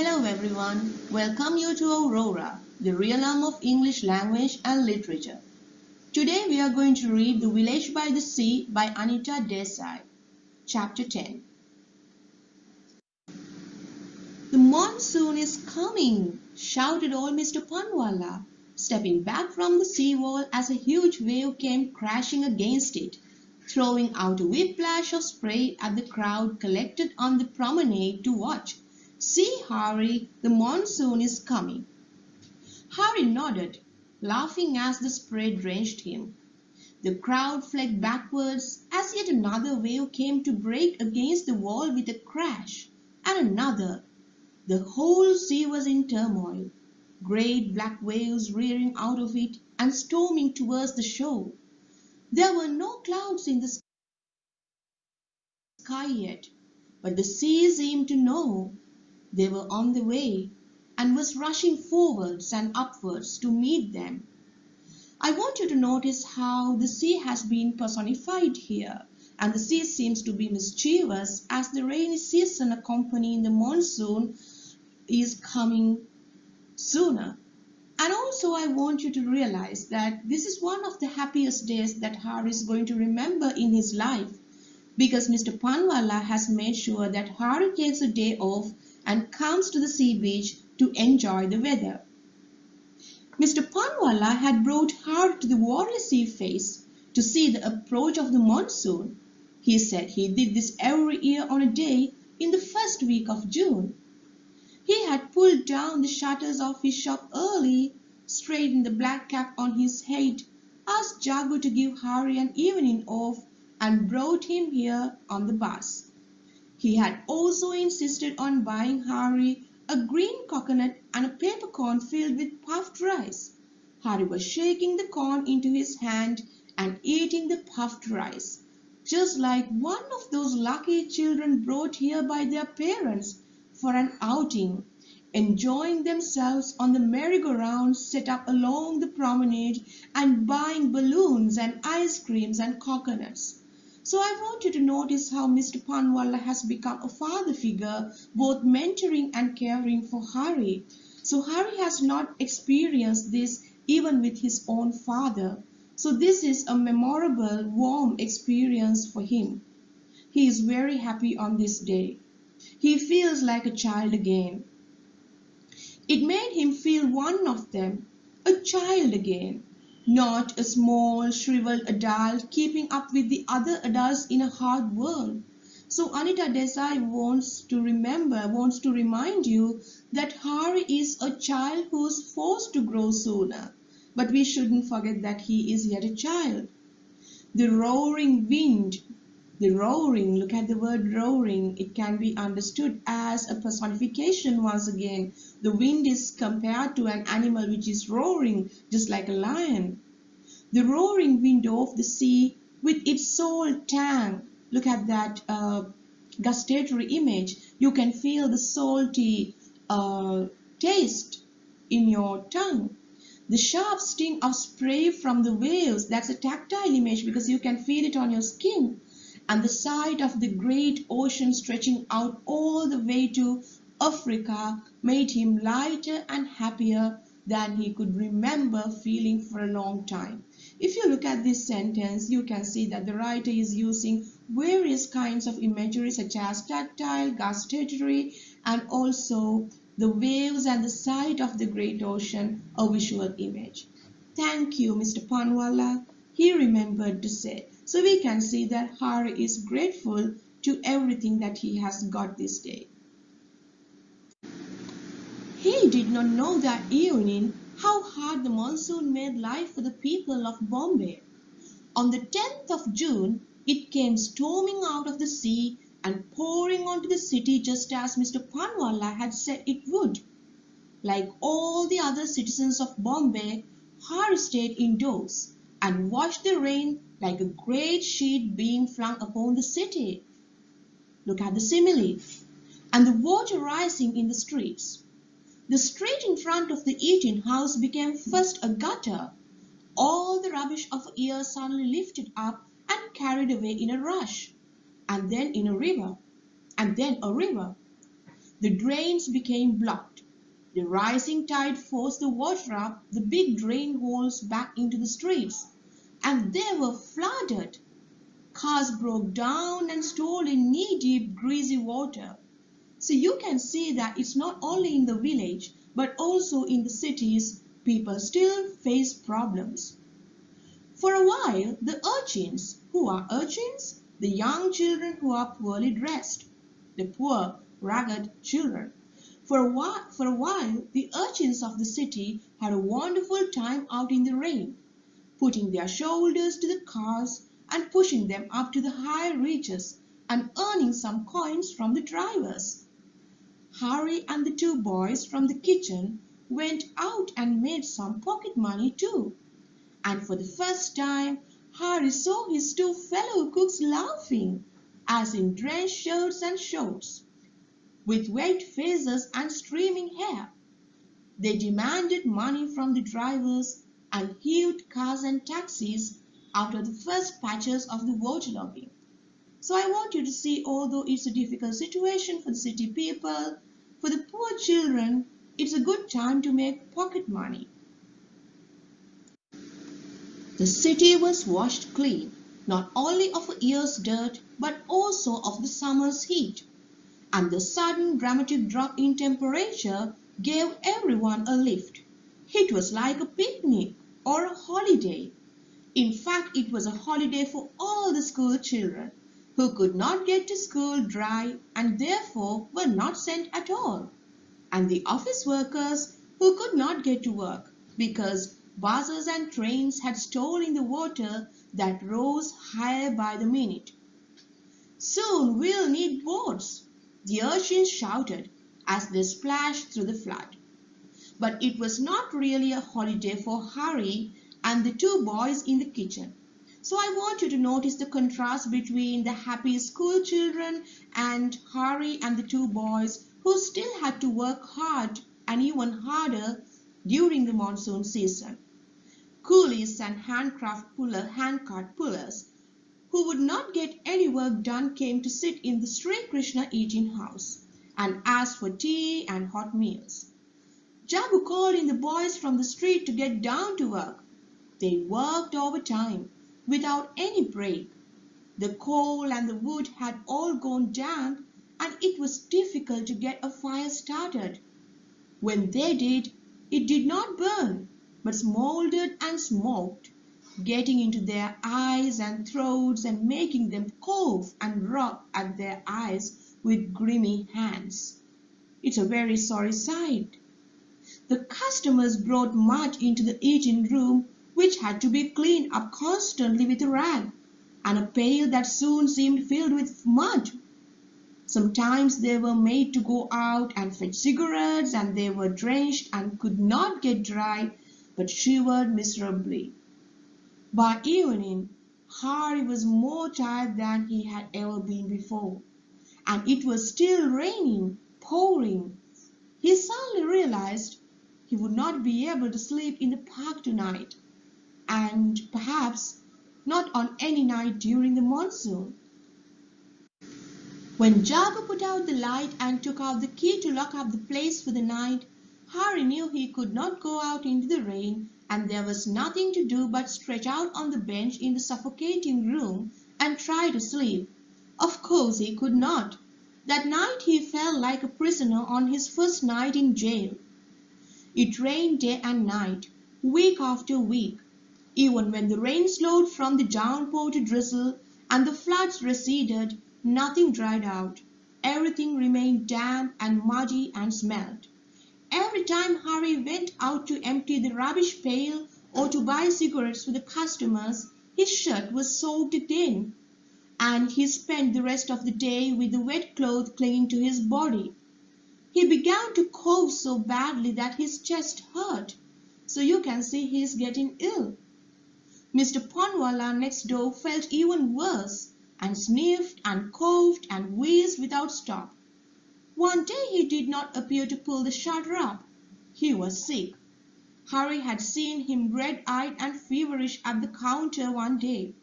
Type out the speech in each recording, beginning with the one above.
Hello everyone, welcome you to Aurora, the realm of English language and literature. Today we are going to read The Village by the Sea by Anita Desai, Chapter 10. The monsoon is coming, shouted old Mr. Panwala, stepping back from the seawall as a huge wave came crashing against it, throwing out a whiplash of spray at the crowd collected on the promenade to watch. "See, Harry, the monsoon is coming." Harry nodded, laughing as the spray drenched him. The crowd fled backwards as yet another wave came to break against the wall with a crash, and another. The whole sea was in turmoil, great black waves rearing out of it and storming towards the shore. There were no clouds in the sky yet, but the sea seemed to know they were on the way, and was rushing forwards and upwards to meet them. I want you to notice how the sea has been personified here, and the sea seems to be mischievous as the rainy season accompanying the monsoon is coming sooner. And also I want you to realize that this is one of the happiest days that Harry is going to remember in his life, because Mr. Panwala has made sure that Harry takes a day off and comes to the sea beach to enjoy the weather. Mr. Panwala had brought Harry to the Worley Sea face to see the approach of the monsoon. He said he did this every year on a day in the first week of June. He had pulled down the shutters of his shop early, straightened the black cap on his head, asked Jago to give Harry an evening off, and brought him here on the bus. He had also insisted on buying Harry a green coconut and a paper corn filled with puffed rice. Harry was shaking the corn into his hand and eating the puffed rice, just like one of those lucky children brought here by their parents for an outing, enjoying themselves on the merry-go-round set up along the promenade and buying balloons and ice creams and coconuts. So I want you to notice how Mr. Panwala has become a father figure, both mentoring and caring for Harry. So Harry has not experienced this even with his own father. So this is a memorable, warm experience for him. He is very happy on this day. He feels like a child again. It made him feel one of them, a child again. Not a small, shriveled adult keeping up with the other adults in a hard world. So Anita Desai wants to remind you that Harry is a child who's forced to grow sooner. But we shouldn't forget that he is yet a child. The roaring wind, look at the word roaring. It can be understood as a personification once again. The wind is compared to an animal which is roaring, just like a lion. The roaring wind of the sea with its salt tang. Look at that gustatory image. You can feel the salty taste in your tongue. The sharp sting of spray from the waves, that's a tactile image because you can feel it on your skin. And the sight of the great ocean stretching out all the way to Africa made him lighter and happier than he could remember feeling for a long time. If you look at this sentence, you can see that the writer is using various kinds of imagery such as tactile, gustatory, and also the waves and the sight of the great ocean, a visual image. Thank you, Mr. Panwala, he remembered to say. So we can see that Harry is grateful to everything that he has got this day. He did not know that evening how hard the monsoon made life for the people of Bombay. On the 10th of June, it came storming out of the sea and pouring onto the city just as Mr. Panwala had said it would. Like all the other citizens of Bombay, Harry stayed indoors and watched the rain like a great sheet being flung upon the city. Look at the simile. And the water rising in the streets. The street in front of the eating house became first a gutter. All the rubbish of a year suddenly lifted up and carried away in a rush, and then in a river, and then a river. The drains became blocked. The rising tide forced the water up the big drain holes back into the streets, and they were flooded. Cars broke down and stalled in knee-deep, greasy water. So you can see that it's not only in the village, but also in the cities, people still face problems. For a while, the urchins, who are urchins? The young children who are poorly dressed, the poor, ragged children. For a while, the urchins of the city had a wonderful time out in the rain, putting their shoulders to the cars and pushing them up to the high reaches and earning some coins from the drivers. Harry and the two boys from the kitchen went out and made some pocket money too. And for the first time Harry saw his two fellow cooks laughing, as in drenched shirts and shorts, with wet faces and streaming hair. They demanded money from the drivers and heaved cars and taxis out of the first patches of the waterlogging. So I want you to see, although it's a difficult situation for the city people, for the poor children, it's a good time to make pocket money. The city was washed clean, not only of a year's dirt, but also of the summer's heat. And the sudden dramatic drop in temperature gave everyone a lift. It was like a picnic or a holiday. In fact, it was a holiday for all the school children, who could not get to school dry and therefore were not sent at all, and the office workers who could not get to work because buses and trains had stolen the water that rose higher by the minute. "Soon we'll need boats," the urchins shouted as they splashed through the flood. But it was not really a holiday for Harry and the two boys in the kitchen. So I want you to notice the contrast between the happy school children and Harry and the two boys who still had to work hard and even harder during the monsoon season. Coolies and handcart pullers who would not get any work done came to sit in the Sri Krishna eating house and ask for tea and hot meals. Jabu called in the boys from the street to get down to work. They worked overtime, without any break. The coal and the wood had all gone damp, and it was difficult to get a fire started. When they did, it did not burn, but smouldered and smoked, getting into their eyes and throats and making them cough and rub at their eyes with grimy hands. It's a very sorry sight. The customers brought mud into the eating room, which had to be cleaned up constantly with a rag, and a pail that soon seemed filled with mud. Sometimes they were made to go out and fetch cigarettes, and they were drenched and could not get dry, but shivered miserably. By evening, Harry was more tired than he had ever been before, and it was still raining, pouring. He suddenly realized he would not be able to sleep in the park tonight, and perhaps not on any night during the monsoon. When Jabu put out the light and took out the key to lock up the place for the night, Harry knew he could not go out into the rain, and there was nothing to do but stretch out on the bench in the suffocating room and try to sleep. Of course he could not. That night he felt like a prisoner on his first night in jail. It rained day and night, week after week. Even when the rain slowed from the downpour to drizzle and the floods receded, nothing dried out. Everything remained damp and muddy and smelled. Every time Harry went out to empty the rubbish pail or to buy cigarettes for the customers, his shirt was soaked again, and he spent the rest of the day with the wet cloth clinging to his body. He began to cough so badly that his chest hurt, so you can see he is getting ill. Mr. Ponwala next door felt even worse, and sniffed and coughed and wheezed without stop. One day he did not appear to pull the shutter up. He was sick. Harry had seen him red-eyed and feverish at the counter one day,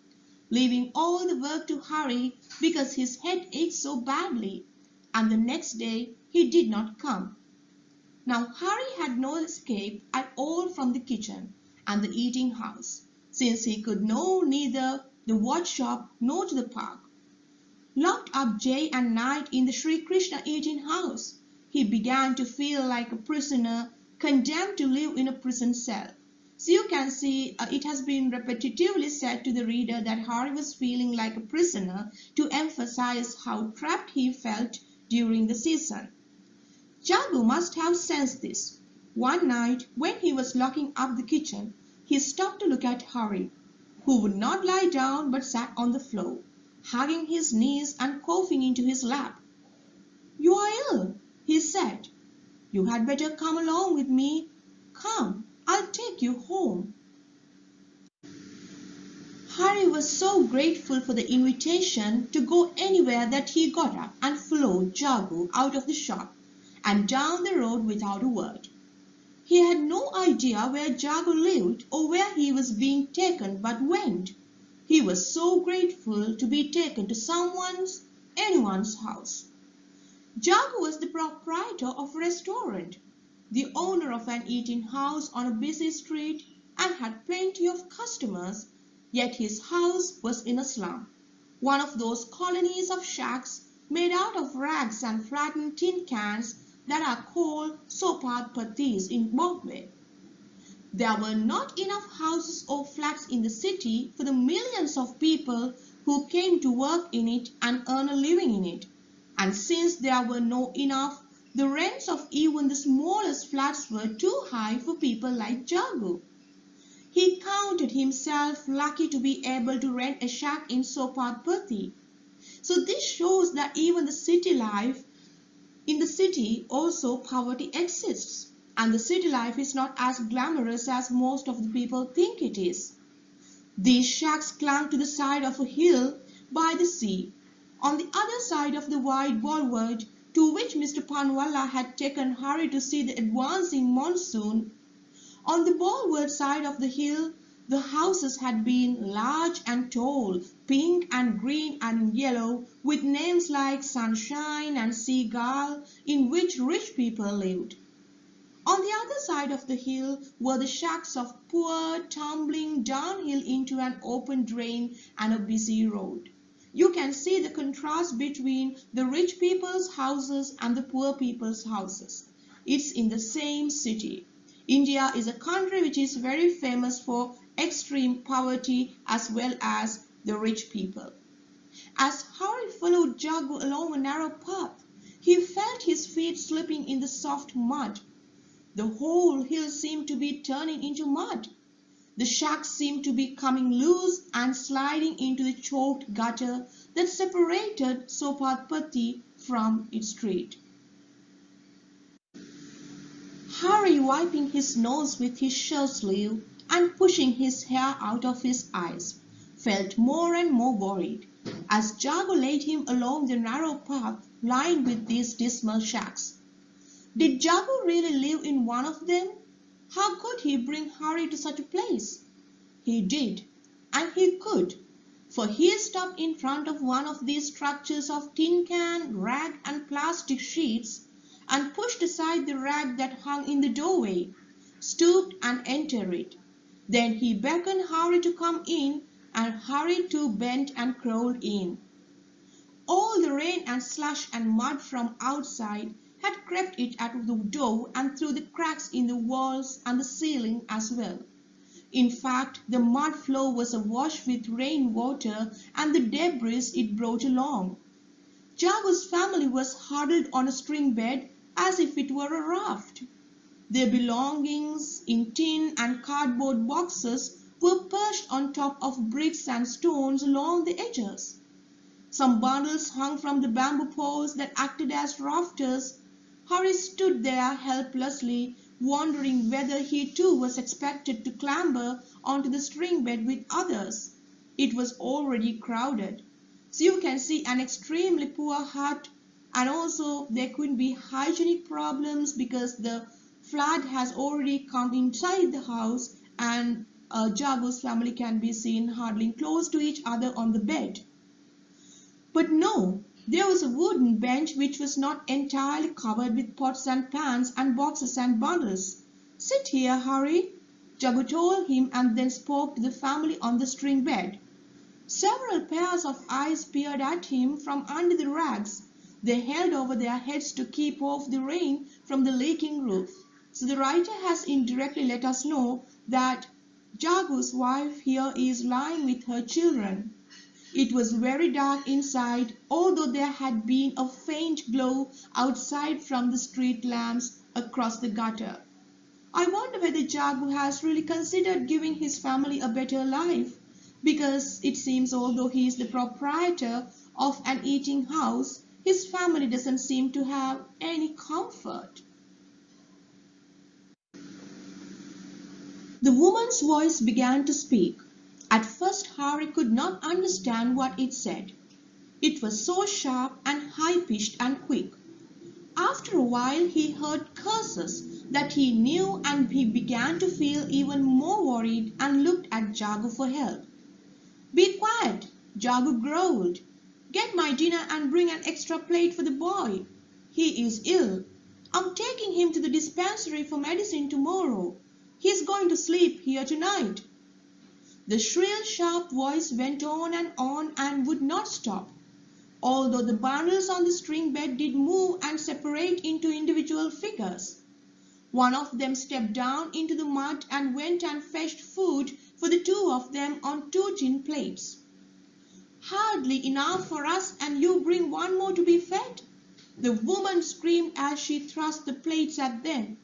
leaving all the work to Harry because his head ached so badly, and the next day he did not come. Now Harry had no escape at all from the kitchen and the eating house, since he could go neither the watch shop nor to the park. Locked up day and night in the Sri Krishna eating house, he began to feel like a prisoner condemned to live in a prison cell. So you can see it has been repetitively said to the reader that Harry was feeling like a prisoner to emphasize how trapped he felt during the season. Jago must have sensed this. One night, when he was locking up the kitchen, he stopped to look at Harry, who would not lie down but sat on the floor, hugging his knees and coughing into his lap. "You are ill," he said. "You had better come along with me. Come, I'll take you home." Harry was so grateful for the invitation to go anywhere that he got up and followed Jago out of the shop and down the road without a word. He had no idea where Jago lived or where he was being taken, but went. He was so grateful to be taken to anyone's house. Jago was the proprietor of a restaurant, the owner of an eating house on a busy street, and had plenty of customers, yet his house was in a slum, one of those colonies of shacks made out of rags and flattened tin cans that are called sopadpatis in Bombay. There were not enough houses or flats in the city for the millions of people who came to work in it and earn a living in it, and since there were no enough, the rents of even the smallest flats were too high for people like Jago. He counted himself lucky to be able to rent a shack in Sopadpati. So this shows that even in the city also poverty exists, and the city life is not as glamorous as most of the people think it is. These shacks clung to the side of a hill by the sea, on the other side of the wide boulevard to which Mr. Panwalla had taken Harry to see the advancing monsoon. On the boulevard side of the hill, the houses had been large and tall, pink and green and yellow, with names like Sunshine and Seagull, in which rich people lived. On the other side of the hill were the shacks of poor, tumbling downhill into an open drain and a busy road. You can see the contrast between the rich people's houses and the poor people's houses. It's in the same city. India is a country which is very famous for extreme poverty as well as the rich people. As Harry followed Jago along a narrow path, he felt his feet slipping in the soft mud. The whole hill seemed to be turning into mud. The shacks seemed to be coming loose and sliding into the choked gutter that separated Sopadpati from its street. Harry, wiping his nose with his shirt sleeve and pushing his hair out of his eyes, felt more and more worried as Jago led him along the narrow path lined with these dismal shacks. Did Jago really live in one of them? How could he bring Harry to such a place? He did, and he could, for he stopped in front of one of these structures of tin can, rag and plastic sheets and pushed aside the rag that hung in the doorway, stooped and entered it. Then he beckoned Harry to come in, and Harry too bent and crawled in. All the rain and slush and mud from outside had crept in at the door and through the cracks in the walls and the ceiling as well. In fact, the mud floor was awash with rain water and the debris it brought along. Jago's family was huddled on a string bed as if it were a raft. Their belongings in tin and cardboard boxes were perched on top of bricks and stones along the edges. Some bundles hung from the bamboo poles that acted as rafters. Harry stood there helplessly, wondering whether he too was expected to clamber onto the string bed with others. It was already crowded. So you can see an extremely poor hut, and also there could be hygienic problems because the flood has already come inside the house, and Jago's family can be seen huddling close to each other on the bed. But no, There was a wooden bench which was not entirely covered with pots and pans and boxes and bundles. "Sit here, Harry," Jago told him, and then spoke to the family on the string bed. Several pairs of eyes peered at him from under the rags. They held over their heads to keep off the rain from the leaking roof. So the writer has indirectly let us know that Jago's wife here is lying with her children. It was very dark inside, although there had been a faint glow outside from the street lamps across the gutter. I wonder whether Jago has really considered giving his family a better life, because it seems although he is the proprietor of an eating house, his family doesn't seem to have any comfort. The woman's voice began to speak. At first Harry could not understand what it said. It was so sharp and high-pitched and quick. After a while he heard curses that he knew, and he began to feel even more worried and looked at Jago for help. "Be quiet," Jago growled. "Get my dinner and bring an extra plate for the boy. He is ill. I'm taking him to the dispensary for medicine tomorrow. He's going to sleep here tonight." The shrill, sharp voice went on and would not stop, although the bundles on the string bed did move and separate into individual figures. One of them stepped down into the mud and went and fetched food for the two of them on 2 tin plates. "Hardly enough for us, and you bring one more to be fed?" the woman screamed as she thrust the plates at them.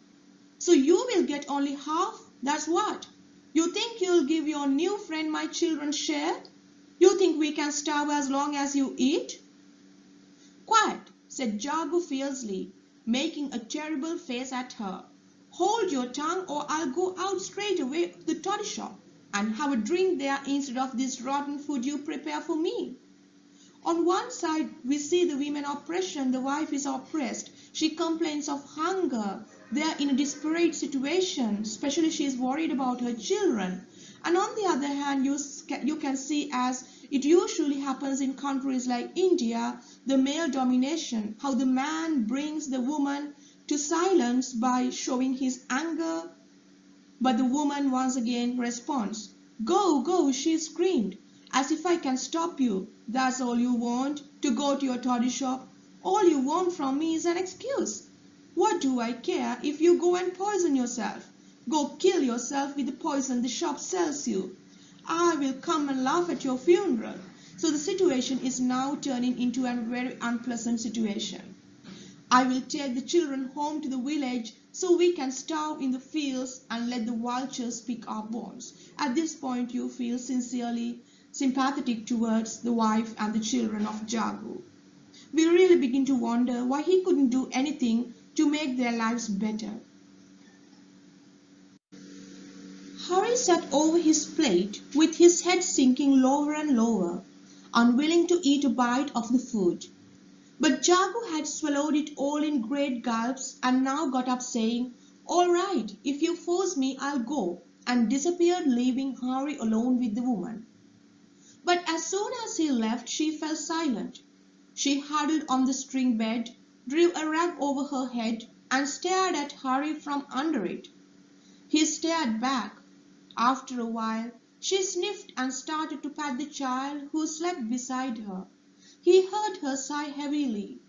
"So you will get only half, that's what? You think you'll give your new friend my children's share? You think we can starve as long as you eat?" "Quiet," said Jago fiercely, making a terrible face at her. "Hold your tongue, or I'll go out straight away to the toddy shop and have a drink there instead of this rotten food you prepare for me." On one side we see the women oppression. The wife is oppressed. She complains of hunger. They are in a desperate situation, especially she is worried about her children. And on the other hand, you can see, as it usually happens in countries like India, the male domination, how the man brings the woman to silence by showing his anger. But the woman once again responds, "Go, go," she screamed, "as if I can stop you. That's all you want, to go to your toddy shop. All you want from me is an excuse. What do I care if you go and poison yourself? Go kill yourself with the poison the shop sells you. I will come and laugh at your funeral." So the situation is now turning into a very unpleasant situation. "I will take the children home to the village so we can starve in the fields and let the vultures pick our bones." At this point you feel sincerely sympathetic towards the wife and the children of Jago. We really begin to wonder why he couldn't do anything to make their lives better. Harry sat over his plate with his head sinking lower and lower, unwilling to eat a bite of the food. But Jago had swallowed it all in great gulps and now got up saying, "All right, if you force me, I'll go," and disappeared, leaving Harry alone with the woman. But as soon as he left, she fell silent. She huddled on the string bed, drew a rag over her head, and stared at Harry from under it. He stared back. After a while, she sniffed and started to pat the child who slept beside her. He heard her sigh heavily.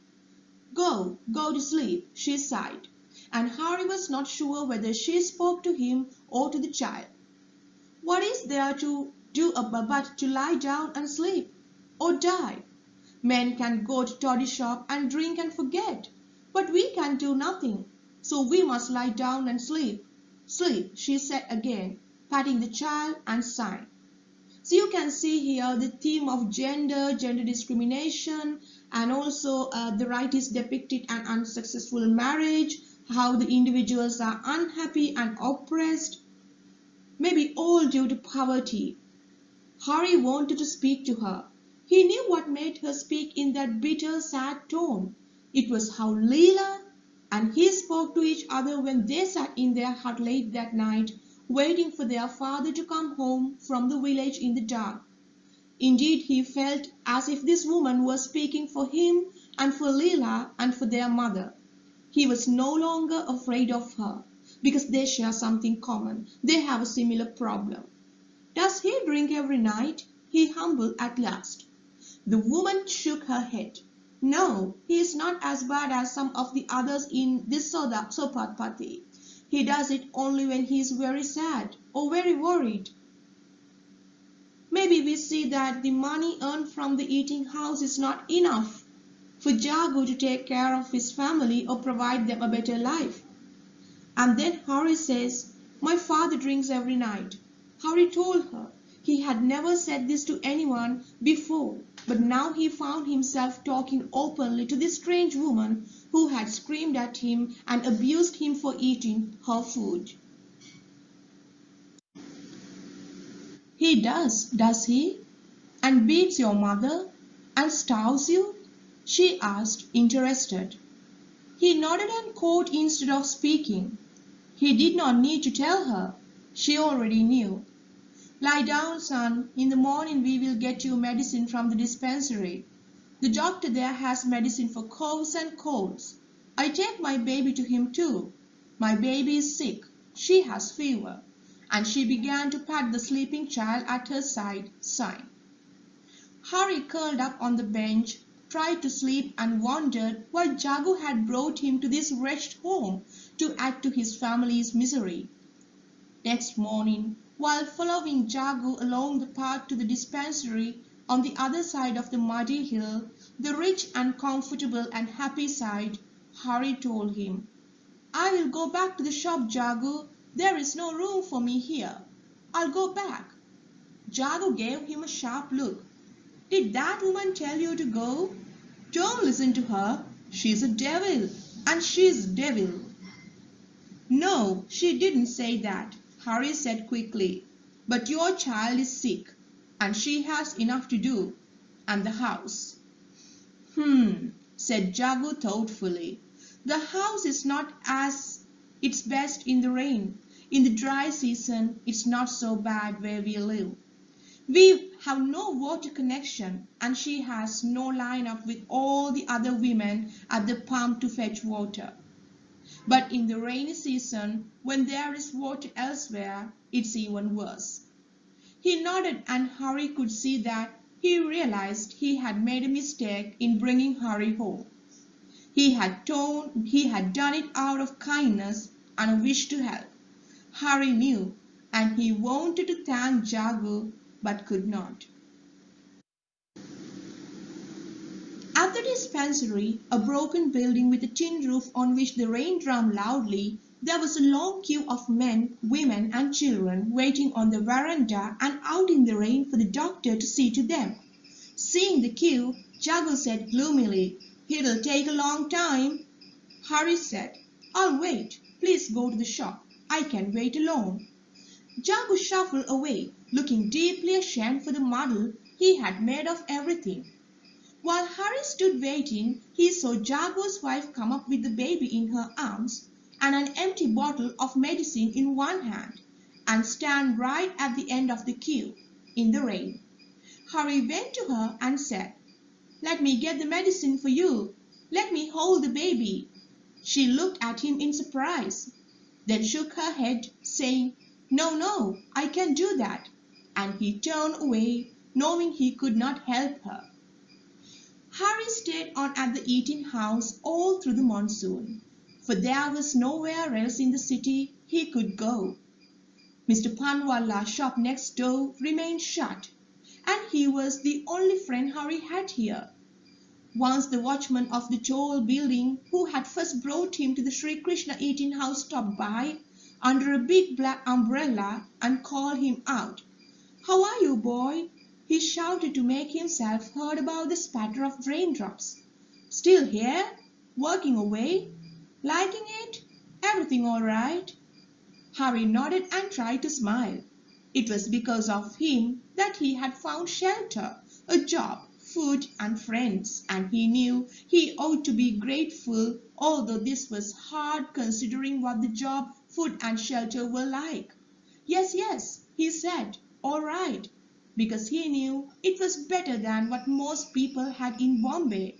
Go to sleep," she sighed, and Harry was not sure whether she spoke to him or to the child. What is there to do but to lie down and sleep, or die? Men can go to toddy shop and drink and forget, but we can do nothing, so we must lie down and sleep. Sleep, she said again, patting the child and sighing. So you can see here the theme of gender discrimination, and also the writers depicted an unsuccessful marriage, how the individuals are unhappy and oppressed, maybe all due to poverty. Harry wanted to speak to her. He knew what made her speak in that bitter, sad tone. It was how Leela and he spoke to each other when they sat in their hut late that night, waiting for their father to come home from the village in the dark. Indeed, he felt as if this woman was speaking for him and for Leela and for their mother. He was no longer afraid of her, because they share something common. They have a similar problem. Does he drink every night? He humbled at last. The woman shook her head. No, he is not as bad as some of the others in this sopat party. He does it only when he is very sad or very worried. Maybe we see that the money earned from the eating house is not enough for Jago to take care of his family or provide them a better life. And then Harry says, my father drinks every night. Harry told her. He had never said this to anyone before, but now he found himself talking openly to this strange woman who had screamed at him and abused him for eating her food. He does he? And beats your mother? And starves you? She asked, interested. He nodded and caught instead of speaking. He did not need to tell her. She already knew. Lie down, son. In the morning we will get you medicine from the dispensary. The doctor there has medicine for coughs and colds. I take my baby to him too. My baby is sick. She has fever. And she began to pat the sleeping child at her side, sighing. Harry curled up on the bench, tried to sleep, and wondered why Jago had brought him to this wretched home to add to his family's misery. Next morning, while following Jago along the path to the dispensary on the other side of the muddy hill, the rich and comfortable and happy side, Harry told him, I will go back to the shop, Jago. There is no room for me here. I'll go back. Jago gave him a sharp look. Did that woman tell you to go? Don't listen to her. She's a devil, and she's a devil. No, she didn't say that, Harry said quickly. But your child is sick, and she has enough to do, and the house. Said Jago thoughtfully. The house is not as its best in the rain. In the dry season, it's not so bad where we live. We have no water connection, and she has no line-up with all the other women at the pump to fetch water. But in the rainy season, when there is water elsewhere, it's even worse. He nodded, and Harry could see that he realized he had made a mistake in bringing Harry home. He had done it out of kindness and a wish to help. Harry knew, and he wanted to thank Jago, but could not. At the dispensary, a broken building with a tin roof on which the rain drummed loudly, there was a long queue of men, women, and children waiting on the veranda and out in the rain for the doctor to see to them. Seeing the queue, Jago said gloomily, It'll take a long time. Harry said, I'll wait. Please go to the shop. I can wait alone. Jago shuffled away, looking deeply ashamed for the muddle he had made of everything. While Harry stood waiting, he saw Jago's wife come up with the baby in her arms and an empty bottle of medicine in one hand, and stand right at the end of the queue, in the rain. Harry went to her and said, Let me get the medicine for you. Let me hold the baby. She looked at him in surprise, then shook her head, saying, No, no, I can't do that. And he turned away, knowing he could not help her. Harry stayed on at the eating house all through the monsoon, for there was nowhere else in the city he could go. Mr. Panwalla's shop next door remained shut, and he was the only friend Harry had here. Once the watchman of the tall building who had first brought him to the Sri Krishna eating house stopped by under a big black umbrella and called him out. How are you, boy? He shouted to make himself heard above the spatter of raindrops. Still here? Working away? Liking it? Everything all right? Harry nodded and tried to smile. It was because of him that he had found shelter, a job, food and friends, and he knew he ought to be grateful, although this was hard considering what the job, food and shelter were like. Yes, yes, he said, all right. because he knew it was better than what most people had in Bombay.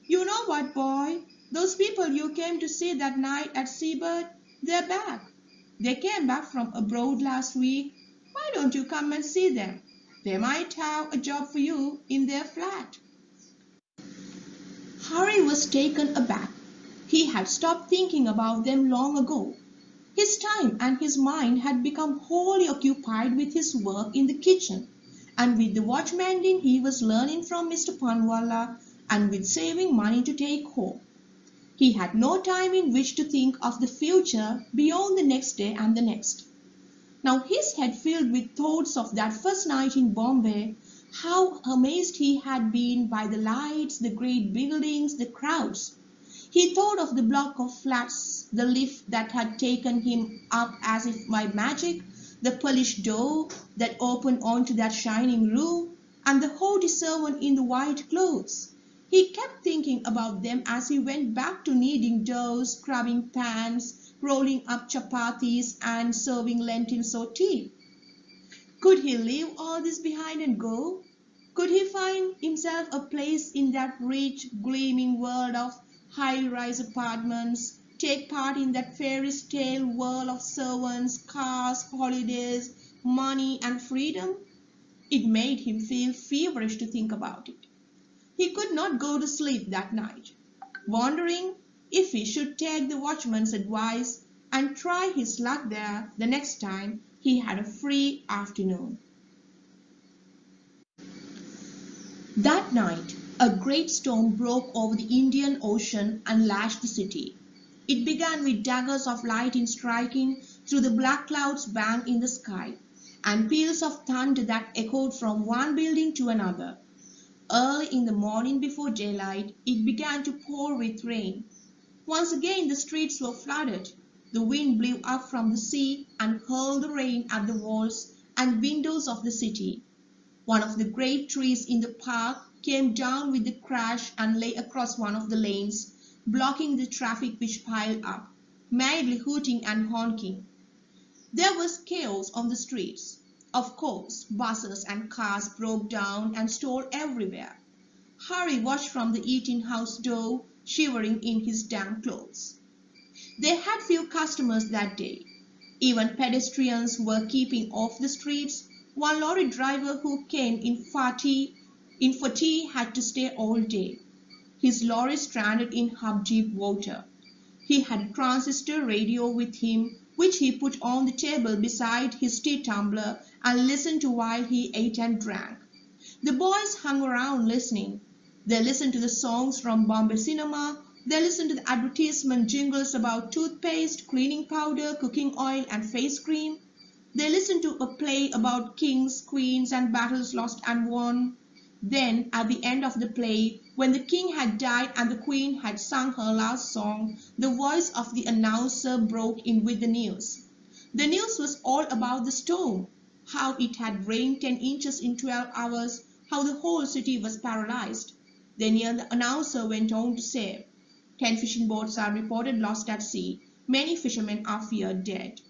"You know what, boy? Those people you came to see that night at Seabird, they're back. They came back from abroad last week. Why don't you come and see them? They might have a job for you in their flat." Harry was taken aback. He had stopped thinking about them long ago. His time and his mind had become wholly occupied with his work in the kitchen, and with the watch mending he was learning from Mr. Panwalla, and with saving money to take home. He had no time in which to think of the future beyond the next day and the next. Now his head filled with thoughts of that first night in Bombay, how amazed he had been by the lights, the great buildings, the crowds. He thought of the block of flats, the lift that had taken him up as if by magic, the polished door that opened onto that shining room, and the haughty servant in the white clothes. He kept thinking about them as he went back to kneading dough, scrubbing pans, rolling up chapatis, and serving lentils or tea. Could he leave all this behind and go? Could he find himself a place in that rich, gleaming world of high-rise apartments, take part in that fairy tale world of servants, cars, holidays, money, and freedom? It made him feel feverish to think about it. He could not go to sleep that night, wondering if he should take the watchman's advice and try his luck there the next time he had a free afternoon. That night a great storm broke over the Indian Ocean and lashed the city. It began with daggers of lightning striking through the black clouds banked in the sky, and peals of thunder that echoed from one building to another. Early in the morning before daylight it began to pour with rain. Once again the streets were flooded. The wind blew up from the sea and hurled the rain at the walls and windows of the city. One of the great trees in the park came down with a crash and lay across one of the lanes, blocking the traffic which piled up, madly hooting and honking. There was chaos on the streets. Of course, buses and cars broke down and stalled everywhere. Harry watched from the eating-house door, shivering in his damp clothes. They had few customers that day. Even pedestrians were keeping off the streets. One lorry driver who came in for tea had to stay all day. His lorry stranded in hub-deep water. He had a transistor radio with him, which he put on the table beside his tea tumbler and listened to while he ate and drank. The boys hung around listening. They listened to the songs from Bombay cinema. They listened to the advertisement jingles about toothpaste, cleaning powder, cooking oil, and face cream. They listened to a play about kings, queens, and battles lost and won. Then, at the end of the play, when the king had died and the queen had sung her last song, the voice of the announcer broke in with the news. The news was all about the storm, how it had rained 10 inches in 12 hours, how the whole city was paralyzed. Then the announcer went on to say, 10 fishing boats are reported lost at sea. Many fishermen are feared dead.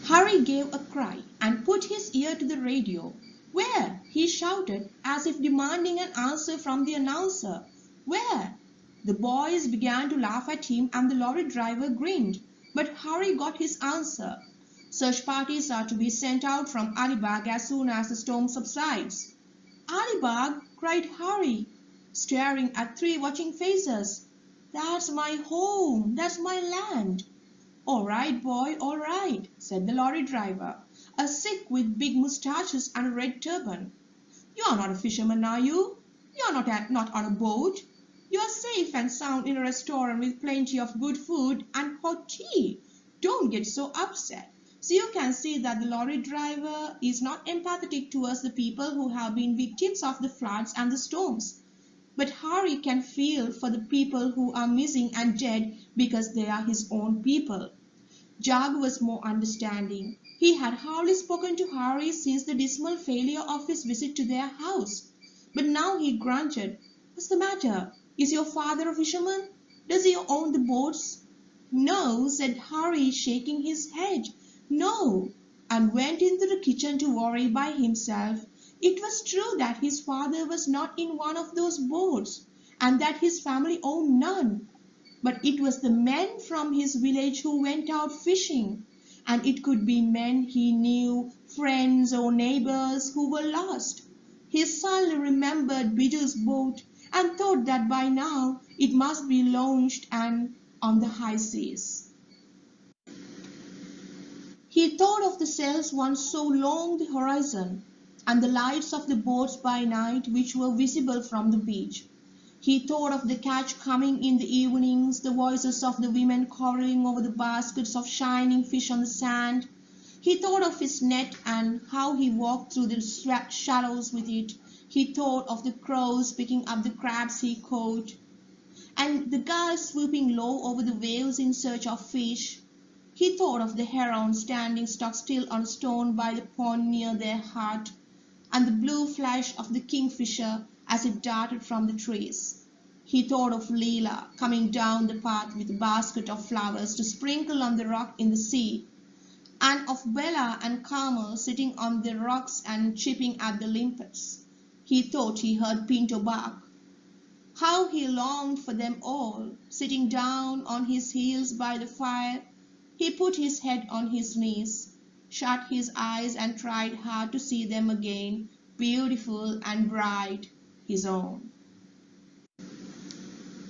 Harry gave a cry and put his ear to the radio. "Where?" he shouted, as if demanding an answer from the announcer. "Where?" The boys began to laugh at him and the lorry driver grinned. But Harry got his answer. "Search parties are to be sent out from Alibag as soon as the storm subsides." "Alibag!" cried Harry, staring at 3 watching faces. "That's my home! That's my land!" "All right, boy, all right," said the lorry driver, a Sikh with big moustaches and a red turban. "You're not a fisherman, are you? You're not on a boat. You're safe and sound in a restaurant with plenty of good food and hot tea. Don't get so upset." So you can see that the lorry driver is not empathetic towards the people who have been victims of the floods and the storms. But Harry can feel for the people who are missing and dead because they are his own people. Jug was more understanding. He had hardly spoken to Harry since the dismal failure of his visit to their house. But now he grunted. "What's the matter? Is your father a fisherman? Does he own the boats?" "No," said Harry, shaking his head. "No, and went into the kitchen to worry by himself. It was true that his father was not in one of those boats, and that his family owned none. But it was the men from his village who went out fishing, and it could be men he knew, friends or neighbors who were lost. He suddenly remembered Biju's boat and thought that by now it must be launched and on the high seas. He thought of the sails once so long the horizon, and the lights of the boats by night which were visible from the beach. He thought of the catch coming in the evenings, the voices of the women quarrelling over the baskets of shining fish on the sand. He thought of his net and how he walked through the shallows with it. He thought of the crows picking up the crabs he caught, and the gulls swooping low over the waves in search of fish. He thought of the heron standing stock still on a stone by the pond near their hut, and the blue flash of the kingfisher as it darted from the trees. He thought of Leela coming down the path with a basket of flowers to sprinkle on the rock in the sea, and of Bella and Carmel sitting on the rocks and chipping at the limpets. He thought he heard Pinto bark. How he longed for them all, sitting down on his heels by the fire. He put his head on his knees, shut his eyes and tried hard to see them again, beautiful and bright, his own.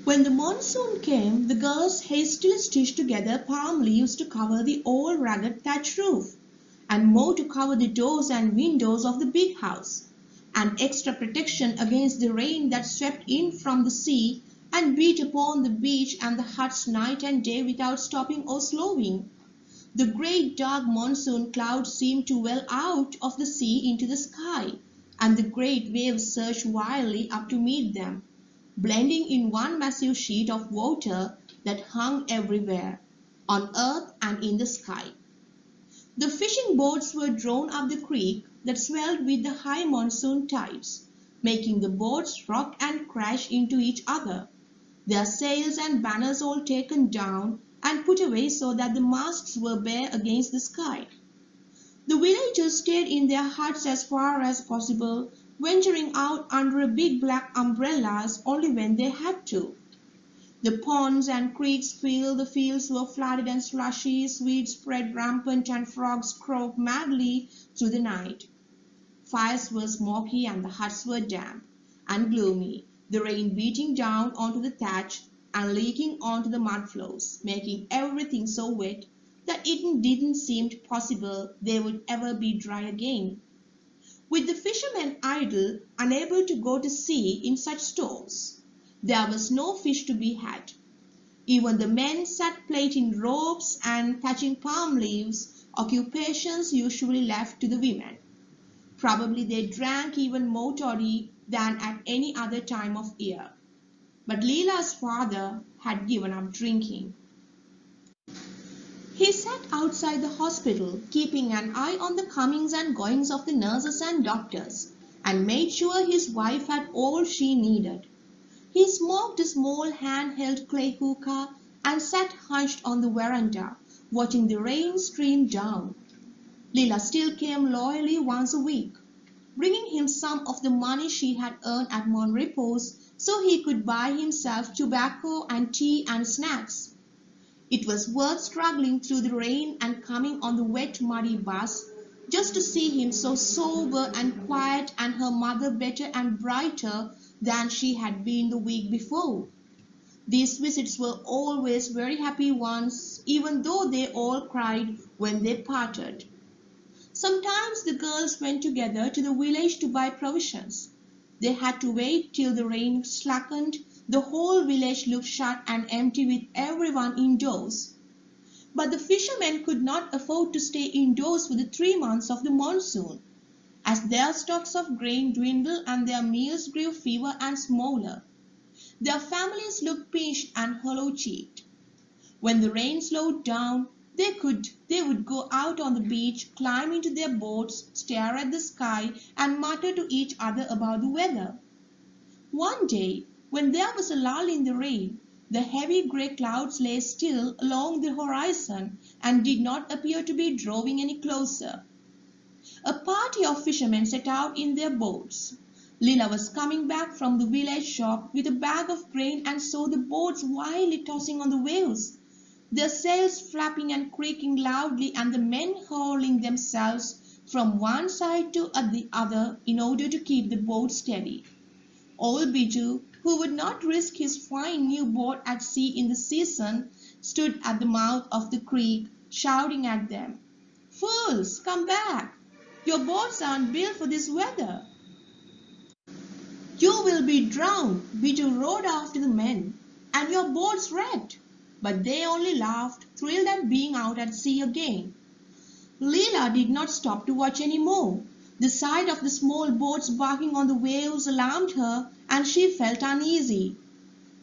When the monsoon came, the girls hastily stitched together palm leaves to cover the old ragged thatch roof, and more to cover the doors and windows of the big house, and extra protection against the rain that swept in from the sea and beat upon the beach and the huts night and day without stopping or slowing. The great dark monsoon clouds seemed to well out of the sea into the sky, and the great waves surged wildly up to meet them, blending in one massive sheet of water that hung everywhere, on earth and in the sky. The fishing boats were drawn up the creek that swelled with the high monsoon tides, making the boats rock and crash into each other, their sails and banners all taken down and put away so that the masts were bare against the sky. The villagers stayed in their huts as far as possible, venturing out under big black umbrellas only when they had to. The ponds and creeks filled, the fields were flooded and slushy, weeds spread rampant and frogs croaked madly through the night. Fires were smoky and the huts were damp and gloomy, the rain beating down onto the thatch and leaking onto the mud floors, making everything so wet that it didn't seem possible they would ever be dry again. With the fishermen idle, unable to go to sea in such storms, there was no fish to be had. Even the men sat plaiting ropes and thatching palm leaves, occupations usually left to the women. Probably they drank even more toddy than at any other time of year. But Leela's father had given up drinking. He sat outside the hospital, keeping an eye on the comings and goings of the nurses and doctors, and made sure his wife had all she needed. He smoked a small hand-held clay hookah and sat hunched on the veranda, watching the rain stream down. Leela still came loyally once a week, bringing him some of the money she had earned at Monrepos so he could buy himself tobacco and tea and snacks. It was worth struggling through the rain and coming on the wet, muddy bus just to see him so sober and quiet and her mother better and brighter than she had been the week before. These visits were always very happy ones, even though they all cried when they parted. Sometimes the girls went together to the village to buy provisions. They had to wait till the rain slackened. The whole village looked shut and empty with everyone indoors. But the fishermen could not afford to stay indoors for the 3 months of the monsoon, as their stocks of grain dwindled and their meals grew fewer and smaller. Their families looked pinched and hollow-cheeked. When the rain slowed down, they would go out on the beach, climb into their boats, stare at the sky, and mutter to each other about the weather. One day, when there was a lull in the rain, the heavy grey clouds lay still along the horizon and did not appear to be drawing any closer. A party of fishermen set out in their boats. Lila was coming back from the village shop with a bag of grain and saw the boats wildly tossing on the waves, their sails flapping and creaking loudly, and the men hurling themselves from one side to the other in order to keep the boat steady. Old Biju, who would not risk his fine new boat at sea in the season, stood at the mouth of the creek, shouting at them, "Fools, come back! Your boats aren't built for this weather." "You will be drowned," Biju roared after the men, "and your boats wrecked." But they only laughed, thrilled at being out at sea again. Leela did not stop to watch any more. The sight of the small boats barking on the waves alarmed her, and she felt uneasy.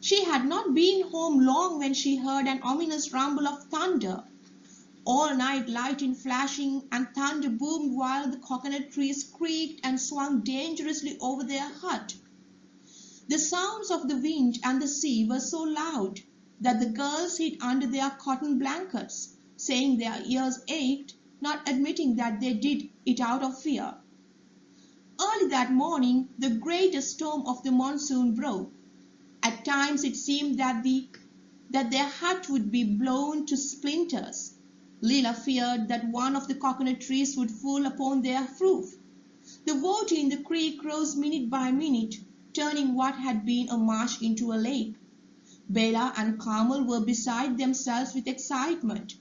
She had not been home long when she heard an ominous rumble of thunder. All night lightning flashing and thunder boomed while the coconut trees creaked and swung dangerously over their hut. The sounds of the wind and the sea were so loud that the girls hid under their cotton blankets, saying their ears ached, not admitting that they did it out of fear. Early that morning the greatest storm of the monsoon broke. At times it seemed that their hut would be blown to splinters. Leela feared that one of the coconut trees would fall upon their roof. The water in the creek rose minute by minute, turning what had been a marsh into a lake. Bela and Carmel were beside themselves with excitement,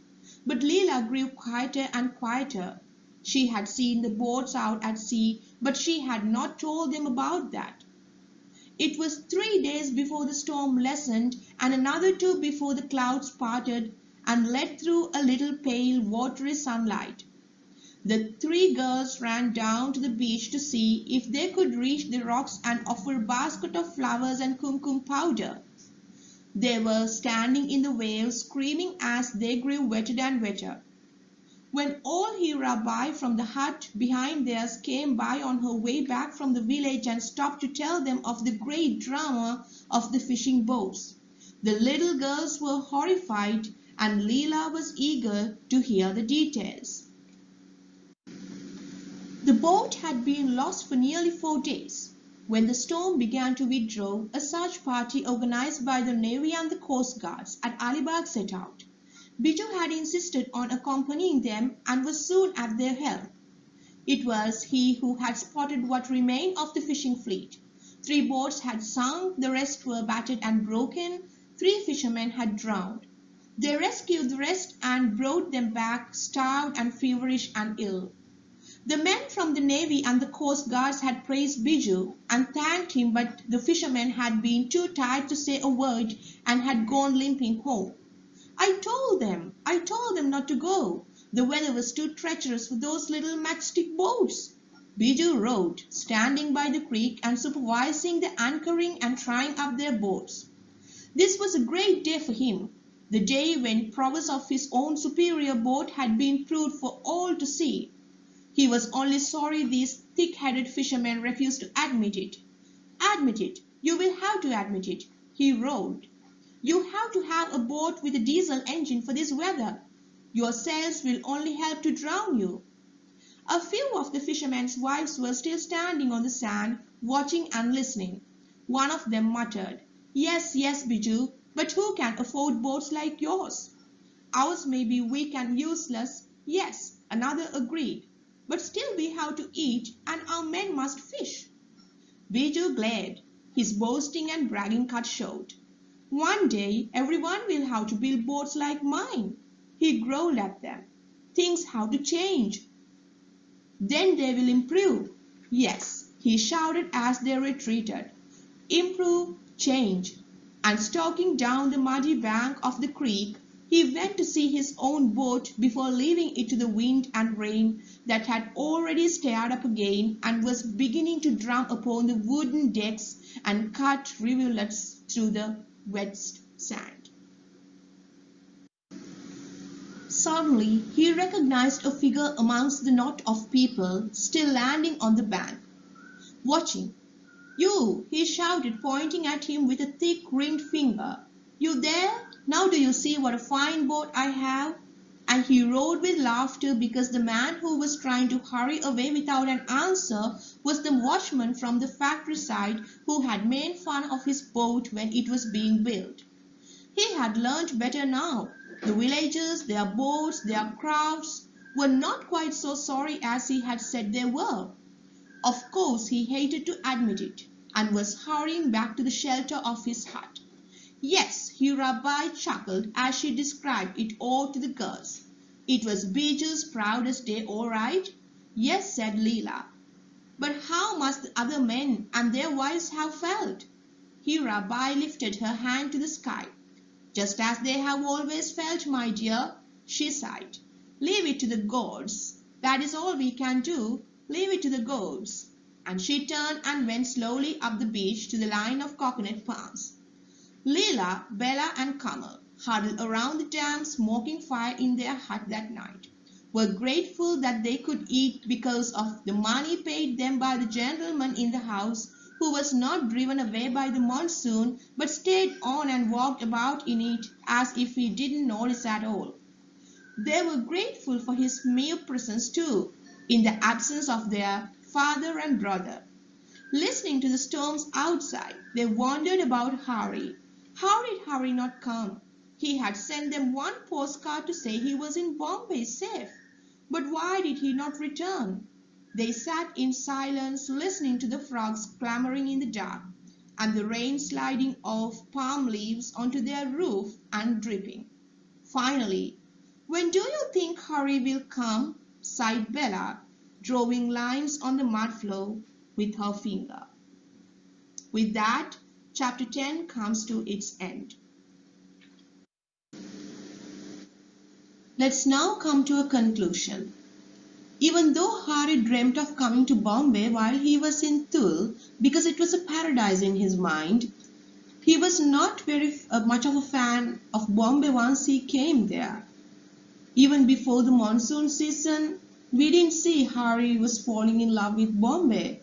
but Leela grew quieter and quieter. She had seen the boats out at sea, but she had not told them about that. It was 3 days before the storm lessened, and another 2 before the clouds parted and let through a little pale, watery sunlight. The 3 girls ran down to the beach to see if they could reach the rocks and offer a basket of flowers and kumkum powder. They were standing in the waves, screaming as they grew wetter and wetter. When old Hirabai from the hut behind theirs came by on her way back from the village and stopped to tell them of the great drama of the fishing boats, the little girls were horrified, and Leela was eager to hear the details. The boat had been lost for nearly 4 days. When the storm began to withdraw, a search party organized by the Navy and the Coast Guards at Alibag set out. Biju had insisted on accompanying them and was soon at their help. It was he who had spotted what remained of the fishing fleet. 3 boats had sunk, the rest were battered and broken, 3 fishermen had drowned. They rescued the rest and brought them back, starved and feverish and ill. The men from the Navy and the Coast Guards had praised Biju and thanked him, but the fishermen had been too tired to say a word and had gone limping home. I told them not to go. The weather was too treacherous for those little matchstick boats." Biju rowed, standing by the creek and supervising the anchoring and trying up their boats. This was a great day for him, the day when prowess of his own superior boat had been proved for all to see. He was only sorry these thick-headed fishermen refused to admit it. "Admit it! You will have to admit it," he roared. "You have to have a boat with a diesel engine for this weather. Your sails will only help to drown you." A few of the fishermen's wives were still standing on the sand, watching and listening. One of them muttered, "Yes, yes, Biju, but who can afford boats like yours?" "Ours may be weak and useless, yes," another agreed, "but still we have to eat, and our men must fish." Biju glared, his boasting and bragging cut short. "One day everyone will have to build boats like mine," he growled at them. "Things have to change. Then they will improve. Yes," he shouted as they retreated. "Improve, change." And stalking down the muddy bank of the creek, he went to see his own boat before leaving it to the wind and rain that had already stirred up again and was beginning to drum upon the wooden decks and cut rivulets through the wet sand. Suddenly he recognized a figure amongst the knot of people still landing on the bank, watching. "You!" he shouted, pointing at him with a thick ringed finger. "You there? Now do you see what a fine boat I have?" and he roared with laughter because the man who was trying to hurry away without an answer was the watchman from the factory side who had made fun of his boat when it was being built. He had learned better now. The villagers, their boats, their crafts were not quite so sorry as he had said they were. Of course he hated to admit it, and was hurrying back to the shelter of his hut. Yes, Hirabai chuckled as she described it all to the girls. It was Beecher's proudest day, all right. Yes, said Leela. But how must the other men and their wives have felt? Hirabai lifted her hand to the sky. Just as they have always felt, my dear, she sighed. Leave it to the gods. That is all we can do. Leave it to the gods. And she turned and went slowly up the beach to the line of coconut palms. Leela, Bella and Kamal, huddled around the damp smoking fire in their hut that night, were grateful that they could eat because of the money paid them by the gentleman in the house, who was not driven away by the monsoon but stayed on and walked about in it as if he didn't notice at all. They were grateful for his mere presence too, in the absence of their father and brother. Listening to the storms outside, they wondered about Harry. How did Harry not come? He had sent them one postcard to say he was in Bombay safe. But why did he not return? They sat in silence, listening to the frogs clamoring in the dark, and the rain sliding off palm leaves onto their roof and dripping. Finally, when do you think Harry will come? Sighed Bella, drawing lines on the mud floor with her finger. With that, Chapter 10 comes to its end. Let's now come to a conclusion. Even though Harry dreamt of coming to Bombay while he was in Thule, because it was a paradise in his mind, he was not very much of a fan of Bombay once he came there. Even before the monsoon season, we didn't see Harry was falling in love with Bombay.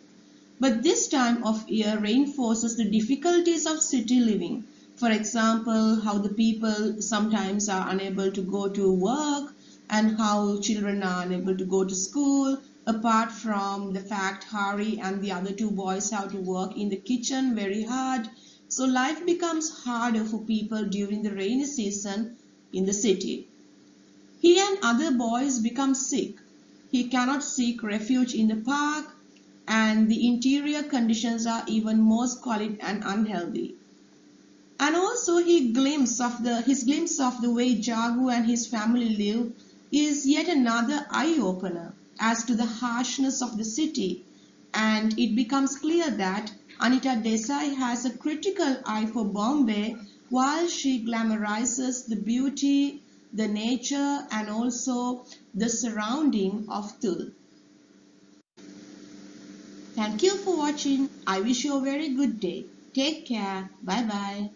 But this time of year reinforces the difficulties of city living. For example, how the people sometimes are unable to go to work and how children are unable to go to school. Apart from the fact Harry and the other two boys have to work in the kitchen very hard. So life becomes harder for people during the rainy season in the city. He and other boys become sick. He cannot seek refuge in the park, and the interior conditions are even more squalid and unhealthy. And also his glimpse of the way Jagu and his family live is yet another eye-opener as to the harshness of the city, and it becomes clear that Anita Desai has a critical eye for Bombay while she glamorizes the beauty, the nature and also the surrounding of Thule. Thank you for watching. I wish you a very good day. Take care. Bye bye.